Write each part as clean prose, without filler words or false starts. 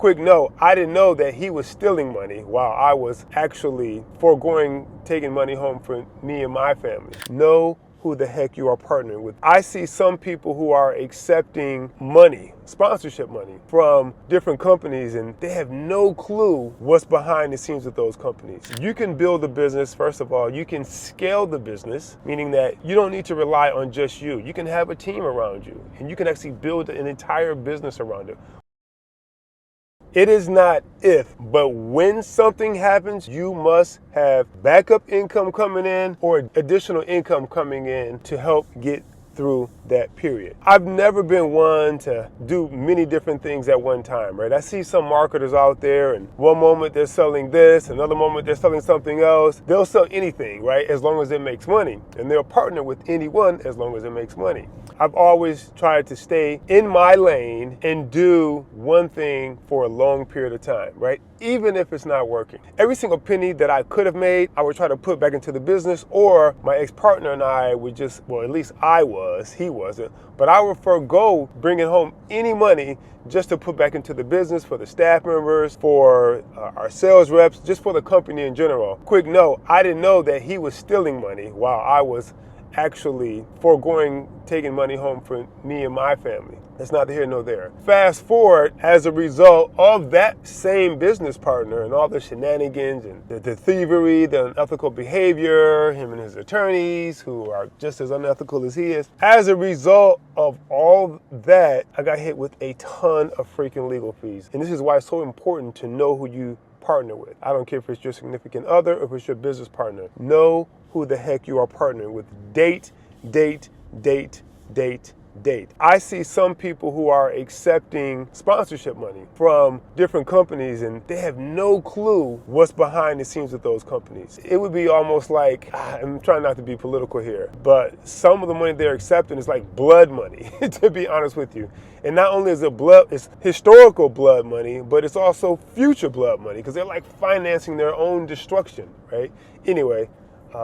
Quick note, I didn't know that he was stealing money while I was actually foregoing taking money home for me and my family. Know who the heck you are partnering with. I see some people who are accepting money, sponsorship money, from different companies, and they have no clue what's behind the scenes with those companies. You can build a business, first of all, you can scale the business, meaning that you don't need to rely on just you. You can have a team around you, and you can actually build an entire business around it. It is not if, but when something happens, you must have backup income coming in or additional income coming in to help get through that period. I've never been one to do many different things at one time, right? I see some marketers out there, and one moment they're selling this, another moment they're selling something else. They'll sell anything, right? As long as it makes money. And they'll partner with anyone as long as it makes money. I've always tried to stay in my lane and do one thing for a long period of time, right? Even if it's not working. Every single penny that I could have made, I would try to put back into the business, or my ex-partner and I would just, well, at least I was, he wasn't, but I would forego bringing home any money just to put back into the business for the staff members, for our sales reps, just for the company in general. Quick note, I didn't know that he was stealing money while I was actually foregoing taking money home for me and my family. That's neither here nor there. Fast forward, as a result of that same business partner and all the shenanigans and the thievery, the unethical behavior, him and his attorneys who are just as unethical as he is. As a result of all that, I got hit with a ton of freaking legal fees. And this is why it's so important to know who you partner with. I don't care if it's your significant other or if it's your business partner. Know who the heck you are partnering with. Date, date, date, date, date. I see some people who are accepting sponsorship money from different companies, and they have no clue what's behind the scenes with those companies. It would be almost like, I'm trying not to be political here, but some of the money they're accepting is like blood money, to be honest with you. And not only is it blood, it's historical blood money, but it's also future blood money, because they're like financing their own destruction, right? Anyway,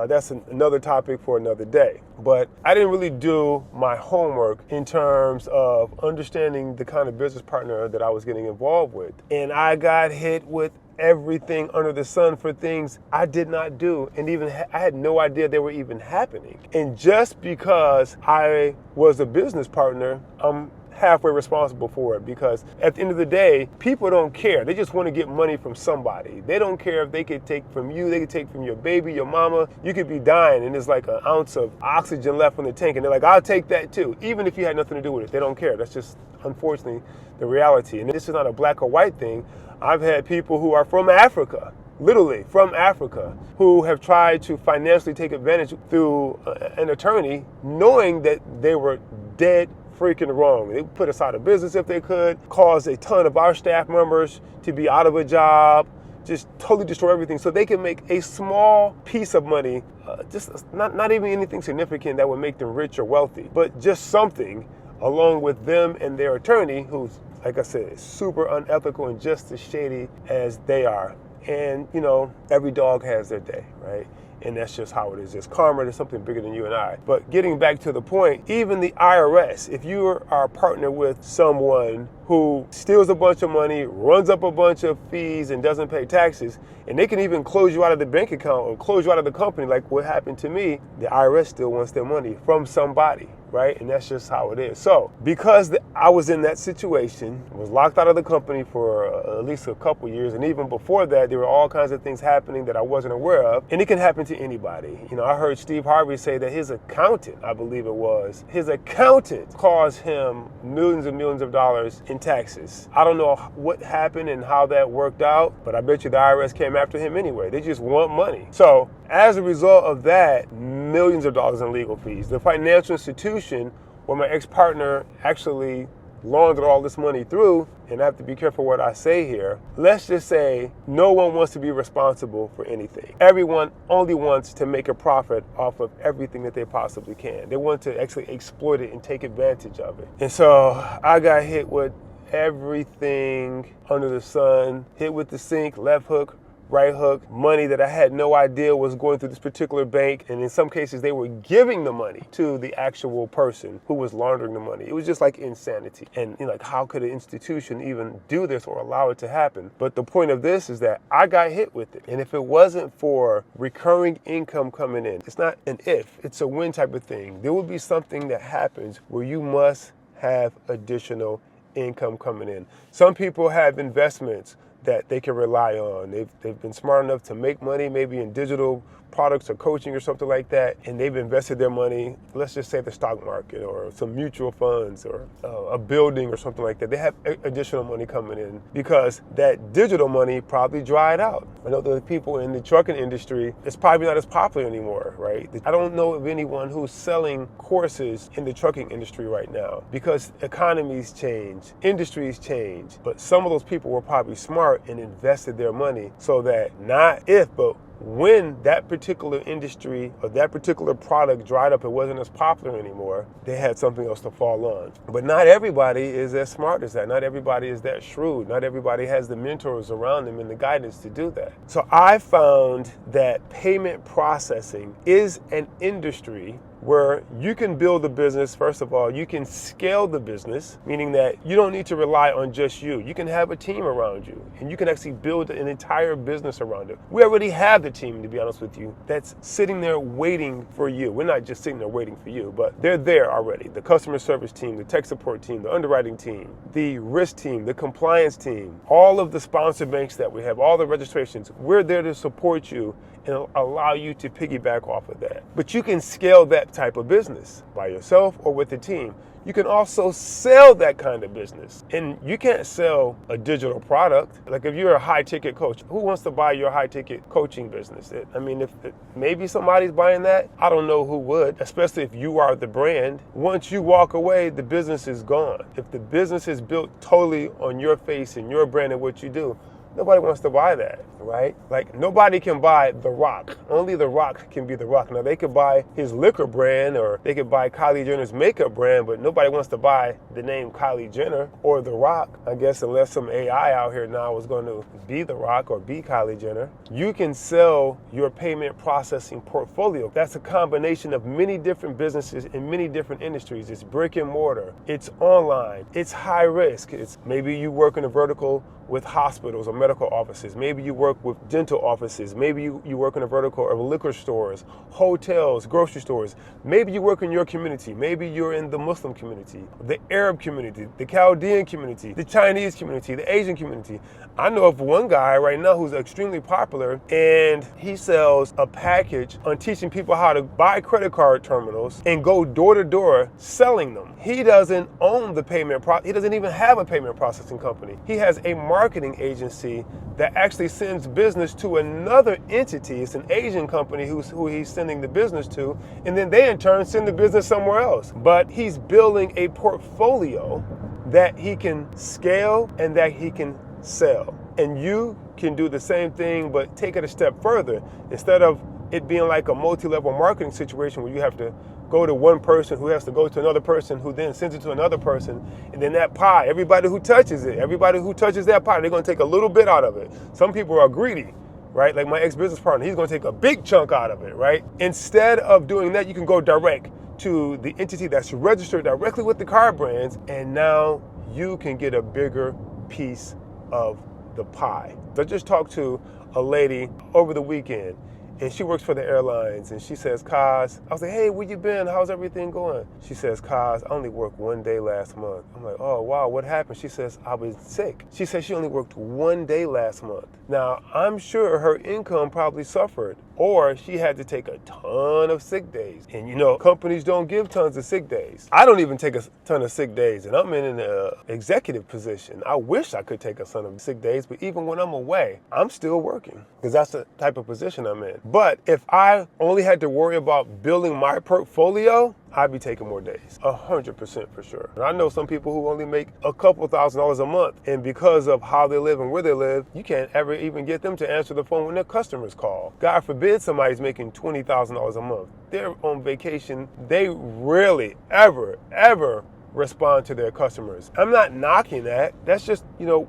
that's another topic for another day. But I didn't really do my homework in terms of understanding the kind of business partner that I was getting involved with. And I got hit with everything under the sun for things I did not do, and even I had no idea they were even happening. And just because I was a business partner, I'm halfway responsible for it, because at the end of the day, people don't care. They just want to get money from somebody. They don't care if they could take from you, they could take from your baby, your mama. You could be dying and there's like an ounce of oxygen left in the tank, and they're like, I'll take that too, even if you had nothing to do with it. They don't care. That's just, unfortunately, the reality. And this is not a black or white thing. I've had people who are from Africa, literally from Africa, who have tried to financially take advantage through an attorney, knowing that they were dead freaking wrong. They put us out of business if they could, cause a ton of our staff members to be out of a job, just totally destroy everything so they can make a small piece of money, just not even anything significant that would make them rich or wealthy, but just something along with them and their attorney, who's, like I said, is super unethical and just as shady as they are. And, you know, every dog has their day, right? And that's just how it is. It's karma. There's something bigger than you and I. But getting back to the point, even the IRS, if you are a partner with someone who steals a bunch of money, runs up a bunch of fees, and doesn't pay taxes, and they can even close you out of the bank account or close you out of the company, like what happened to me, the IRS still wants their money from somebody, right? And that's just how it is. So because I was in that situation, was locked out of the company for at least a couple years, and even before that, there were all kinds of things happening that I wasn't aware of, and it can happen to anybody. You know, I heard Steve Harvey say that his accountant, I believe it was, his accountant caused him millions and millions of dollars in taxes. I don't know what happened and how that worked out, but I bet you the IRS came after him anyway. They just want money. So as a result of that, millions of dollars in legal fees. The financial institution where my ex-partner actually laundered all this money through, and I have to be careful what I say here, let's just say no one wants to be responsible for anything. Everyone only wants to make a profit off of everything that they possibly can. They want to actually exploit it and take advantage of it. And so I got hit with everything under the sun, hit with the sink, left hook, right hook, money that I had no idea was going through this particular bank. And in some cases, they were giving the money to the actual person who was laundering the money. It was just like insanity. And like, how could an institution even do this or allow it to happen? But the point of this is that I got hit with it. And if it wasn't for recurring income coming in, it's not an if, it's a when type of thing. There will be something that happens where you must have additional income coming in. Some people have investments that they can rely on. They've been smart enough to make money, maybe in digital products or coaching or something like that, and they've invested their money, let's just say the stock market or some mutual funds or a building or something like that. They have additional money coming in because that digital money probably dried out. I know the people in the trucking industry, it's probably not as popular anymore, right? I don't know of anyone who's selling courses in the trucking industry right now because economies change, industries change, but some of those people were probably smart and invested their money so that not if, but when that particular industry or that particular product dried up, it wasn't as popular anymore, they had something else to fall on. But not everybody is as smart as that. Not everybody is that shrewd. Not everybody has the mentors around them and the guidance to do that. So I found that payment processing is an industry where you can build a business. First of all, you can scale the business, meaning that you don't need to rely on just you. You can have a team around you, and you can actually build an entire business around it. We already have the team, to be honest with you, that's sitting there waiting for you. We're not just sitting there waiting for you, but they're there already. The customer service team, the tech support team, the underwriting team, the risk team, the compliance team, all of the sponsor banks that we have, all the registrations, we're there to support you and allow you to piggyback off of that. But you can scale that type of business by yourself or with a team. You can also sell that kind of business. And you can't sell a digital product. Like if you're a high ticket coach, who wants to buy your high ticket coaching business? If maybe somebody's buying that, I don't know who would, especially if you are the brand. Once you walk away, the business is gone. If the business is built totally on your face and your brand and what you do, nobody wants to buy that, right? Like nobody can buy The Rock. Only The Rock can be The Rock. Now they could buy his liquor brand or they could buy Kylie Jenner's makeup brand, but nobody wants to buy the name Kylie Jenner or The Rock. I guess unless some AI out here now is going to be The Rock or be Kylie Jenner. You can sell your payment processing portfolio. That's a combination of many different businesses in many different industries. It's brick and mortar. It's online. It's high risk. It's maybe you work in a vertical with hospitals or medical offices. Maybe you work with dental offices. Maybe you work in a vertical of liquor stores, hotels, grocery stores. Maybe you work in your community. Maybe you're in the Muslim community, the Arab community, the Chaldean community, the Chinese community, the Asian community. I know of one guy right now who's extremely popular, and he sells a package on teaching people how to buy credit card terminals and go door to door selling them. He doesn't own the payment he doesn't even have a payment processing company. He has a marketing agency that actually sends business to another entity. It's an Asian company who he's sending the business to, and then they in turn send the business somewhere else. But he's building a portfolio that he can scale and that he can sell. And you can do the same thing, but take it a step further. Instead of it being like a multi-level marketing situation where you have to go to one person who has to go to another person who then sends it to another person, and then that pie, everybody who touches that pie, they're going to take a little bit out of it. Some people are greedy, right? Like my ex-business partner, he's going to take a big chunk out of it, right? Instead of doing that, you can go direct to the entity that's registered directly with the car brands, and now you can get a bigger piece of the pie. So I just talked to a lady over the weekend, and she works for the airlines, and she says, Kaz, I was like, hey, where you been? How's everything going? She says, Kaz, I only worked one day last month. I'm like, oh, wow, what happened? She says, I was sick. She says she only worked one day last month. Now, I'm sure her income probably suffered, or she had to take a ton of sick days. And you know, companies don't give tons of sick days. I don't even take a ton of sick days, and I'm in an executive position. I wish I could take a ton of sick days, but even when I'm away, I'm still working because that's the type of position I'm in. But if I only had to worry about building my portfolio, I'd be taking more days, 100% for sure. And I know some people who only make a couple $1,000s a month, and because of how they live and where they live, you can't ever even get them to answer the phone when their customers call. God forbid somebody's making $20,000 a month. They're on vacation. They rarely, ever respond to their customers. I'm not knocking that. That's just,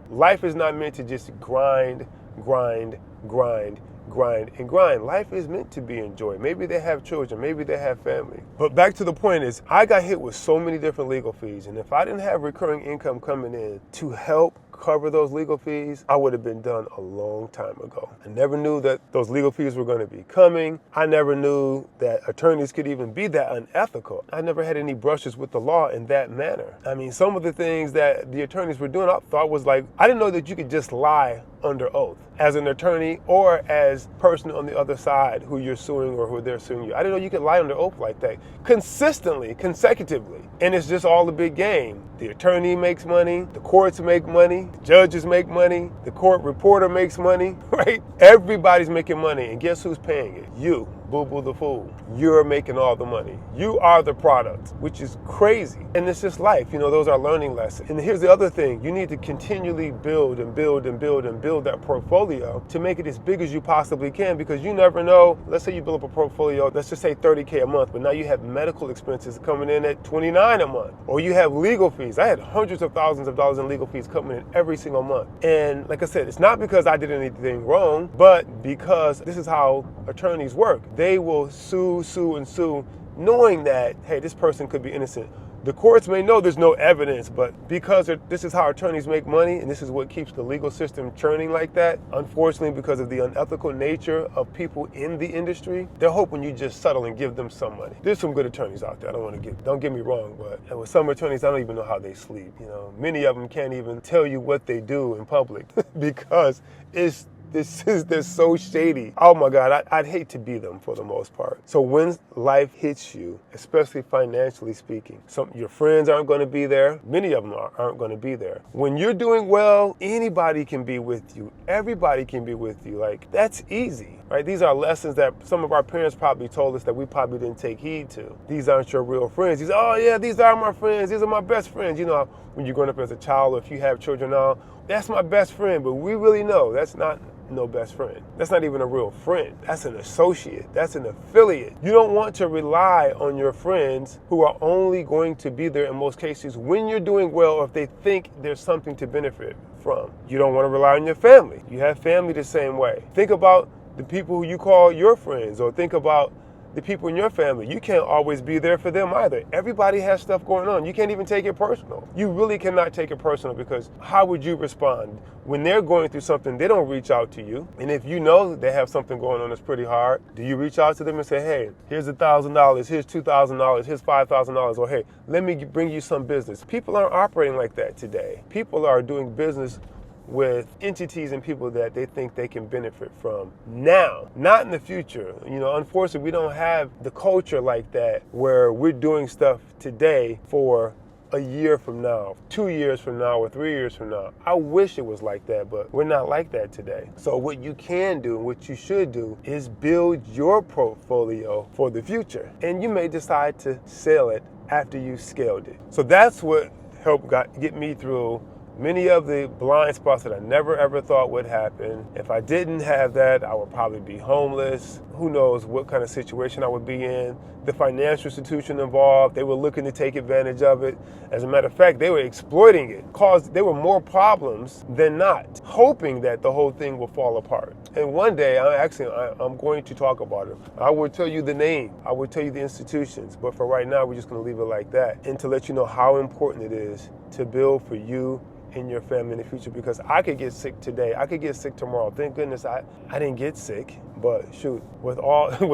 life is not meant to just grind grind, grind, grind, and grind. Life is meant to be enjoyed. Maybe they have children, maybe they have family. But back to the point is, I got hit with so many different legal fees, and if I didn't have recurring income coming in to help cover those legal fees, I would have been done a long time ago. I never knew that those legal fees were going to be coming. I never knew that attorneys could even be that unethical. I never had any brushes with the law in that manner. I mean, some of the things that the attorneys were doing, I thought was like, I didn't know that you could just lie under oath as an attorney or as person on the other side who you're suing or who they're suing you. I didn't know you could lie under oath like that consistently, consecutively. And it's just all a big game. The attorney makes money, the courts make money, the judges make money, the court reporter makes money, right? Everybody's making money, and guess who's paying it? You, Boo-Boo the Fool. You're making all the money. You are the product, which is crazy. And it's just life, those are learning lessons. And here's the other thing, you need to continually build and build and build and build that portfolio to make it as big as you possibly can, because you never know. Let's say you build up a portfolio, let's just say $30K a month, but now you have medical expenses coming in at $29 a month, or you have legal fees. I had hundreds of thousands of dollars in legal fees coming in every single month. And like I said, it's not because I did anything wrong, but because this is how attorneys work. They will sue, and sue, knowing that, hey, this person could be innocent. The courts may know there's no evidence, but because this is how attorneys make money, and this is what keeps the legal system churning like that, unfortunately, because of the unethical nature of people in the industry, they're hoping you just settle and give them some money. There's some good attorneys out there. Don't get me wrong, but with some attorneys, I don't even know how they sleep. Many of them can't even tell you what they do in public because they're so shady. Oh my God, I'd hate to be them for the most part. So when life hits you, especially financially speaking, your friends aren't going to be there. Many of them aren't going to be there. When you're doing well, anybody can be with you. Everybody can be with you. Like, that's easy, right? These are lessons that some of our parents probably told us that we probably didn't take heed to. These aren't your real friends. These are my friends. These are my best friends. When you're growing up as a child, or if you have children now, that's my best friend. But we really know that's not no best friend. That's not even a real friend. That's an associate. That's an affiliate. You don't want to rely on your friends who are only going to be there in most cases when you're doing well, or if they think there's something to benefit from. You don't want to rely on your family. You have family the same way. Think about the people who you call your friends, or think about the people in your family. You can't always be there for them either. Everybody has stuff going on. You can't even take it personal. You really cannot take it personal, because how would you respond? When they're going through something, they don't reach out to you. And if you know they have something going on that's pretty hard, do you reach out to them and say, hey, here's $1,000, here's $2,000, here's $5,000, or hey, let me bring you some business? People aren't operating like that today. People are doing business with entities and people that they think they can benefit from now, not in the future. Unfortunately, we don't have the culture like that where we're doing stuff today for a year from now, 2 years from now, or 3 years from now. I wish it was like that, but we're not like that today. So what you can do, and what you should do, is build your portfolio for the future. And you may decide to sell it after you scaled it. So that's what helped get me through many of the blind spots that I never ever thought would happen. If I didn't have that, I would probably be homeless. Who knows what kind of situation I would be in. The financial institution involved, they were looking to take advantage of it. As a matter of fact, they were exploiting it. There were more problems than not, hoping that the whole thing will fall apart. And one day, I'm going to talk about it. I will tell you the name. I will tell you the institutions. But for right now, we're just going to leave it like that. And to let you know how important it is to build for you and your family in the future, because I could get sick today. I could get sick tomorrow. Thank goodness I didn't get sick. But shoot, with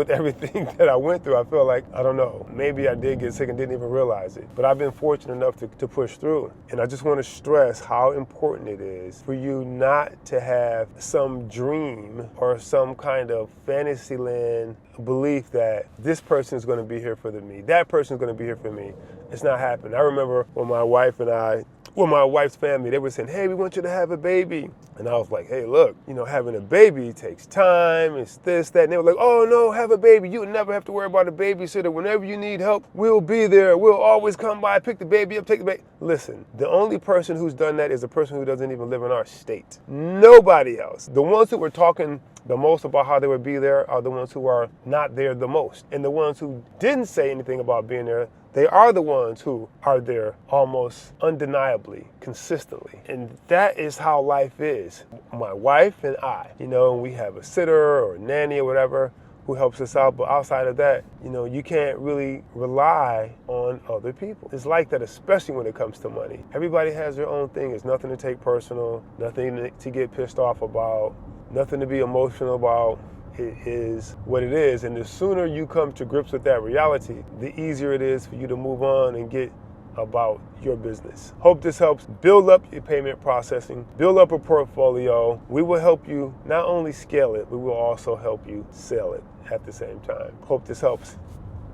everything that I went through, I feel like, I don't know, maybe I did get sick and didn't even realize it. But I've been fortunate enough to push through. And I just want to stress how important it is for you not to have some dream or some kind of fantasy land belief that this person is going to be here for me, that person is going to be here for me. It's not happening. I remember when my wife's family, they were saying, hey, we want you to have a baby. And I was like, hey, look, having a baby takes time, it's this, that. And they were like, oh, no, have a baby. You would never have to worry about a babysitter. Whenever you need help, we'll be there. We'll always come by, pick the baby up, take the baby. Listen, the only person who's done that is a person who doesn't even live in our state. Nobody else. The ones who were talking the most about how they would be there are the ones who are not there the most. And the ones who didn't say anything about being there, They are the ones who are there almost undeniably, consistently. And that is how life is. My wife and I, we have a sitter or a nanny or whatever who helps us out, but outside of that, you can't really rely on other people. It's like that, especially when it comes to money. Everybody has their own thing. It's nothing to take personal, nothing to get pissed off about, nothing to be emotional about. It is what it is, and the sooner you come to grips with that reality, the easier it is for you to move on and get about your business. Hope this helps build up your payment processing, build up a portfolio. We will help you not only scale it, we will also help you sell it at the same time. Hope this helps.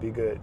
Be good.